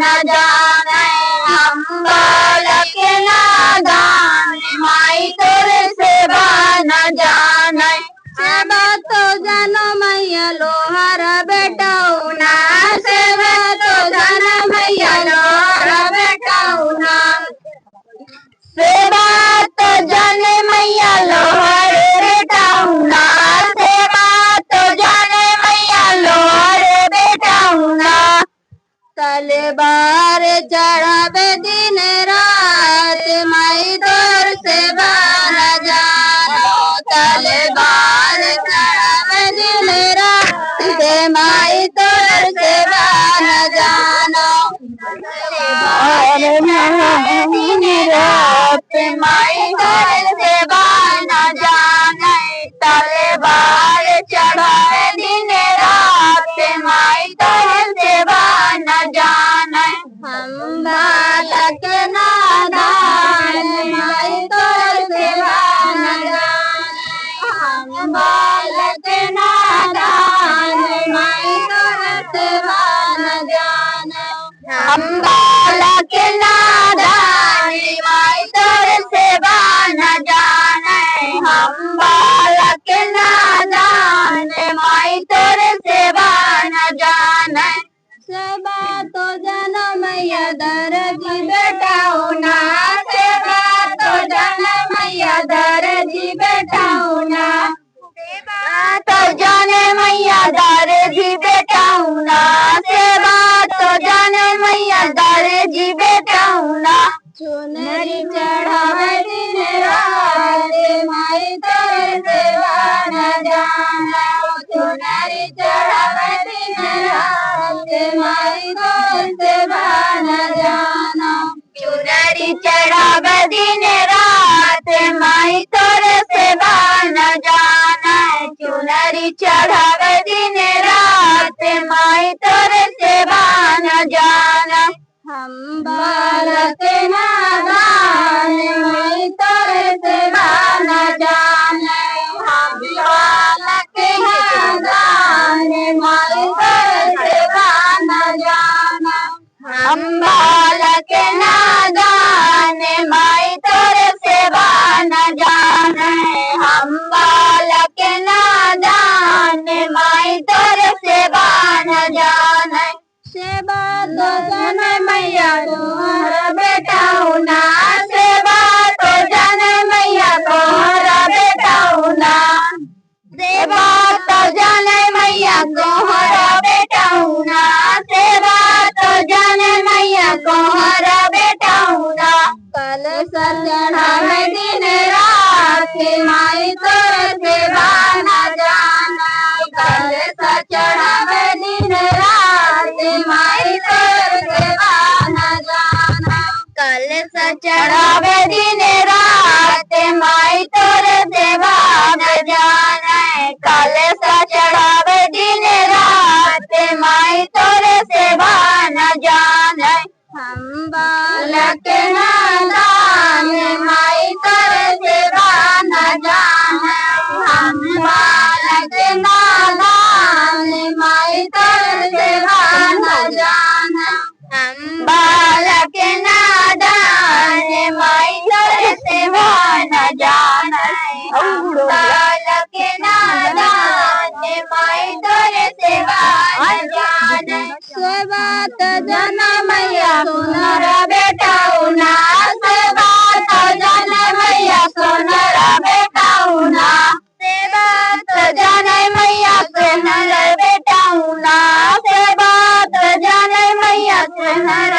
न जाने हम बालक नादान माई तोर सेवा न जाने सेवा तो जानो मैया लोहार बेटौना सेवा तो जानो मैया लोहार बेटौना सेवा तो जाने मैया लोहार बेटौना सेवा तो जाने मैया लोहार बेटौना तलवार चढ़ावे दिन रात माई तोर सेवा न जानो तलवार चढ़ावे दिन रात माई तोर सेवा न जानो दिन रात माई तोर सेवा न जाने तलवार चढ़ावे दिन रात माई तोर सेवा न जाने हम बालक नादान माई तोर सेवा न जाने हम बालक नादान माई तोर सेवा न जाने हम बालक नादान माई तोर सेवा न जाने हम बालक नादान माई तोर सेवा न जाने सेवा तो जानो मैया दरजी बेटौना सेवा तो जानो मैया दरजी बेटौना सेवा तो जाने मैया दरजी बेटौना सेवा तो जाने मैया दरजी बेटौना चुनरी चढ़ावे दिन रात माई तोर सेवा न जाना चुनरी चढ़ावे दिन रात माई तोर सेवा न जाना चुनरी चढ़ावे दिन रात माई तोर सेवा न जाना चुनरी चढ़ावे दिन रात माई तोर सेवा न जाना हम बालक नादान माई तोर सेवा न जाने हम बालक नादान माई तोर सेवा न जाना हम बालक नादान माई तोर सेवा न जाने हम बालक नादान माई तोर सेवा न जाने सेवा तो जाने मैया तोहर बेटौना सेवा तो जाने मैया तोहर बेटौना सेवा तो जाने मैया तोहर बेटौना सेवा तो जाने मैया तोहर बेटौना कल चढ़ावे दिन रात माई तोर सेवा न जाना कल चढ़ावे दिन रात माई तोर सेवा न जाना कल चढ़ावे दिन रात माई तोर सेवा न जाना कल चढ़ावे दिन रात माई तोर सेवा न जाना हम बालक नादान माई तोर सेवा न जाना हम बालक नादान माई तोर सेवा न जाना हम बालक नादान माई तोर सेवा न जाना हम बालक नादान माई तोर सेवा न जाना सेवा तो जाना मैया सोनर बेटौना सेवा तो जाना मैया सोनर बेटौना सेवा तो जाने मैया सोनर बेटौना सेवा तो जाने मैया सोनर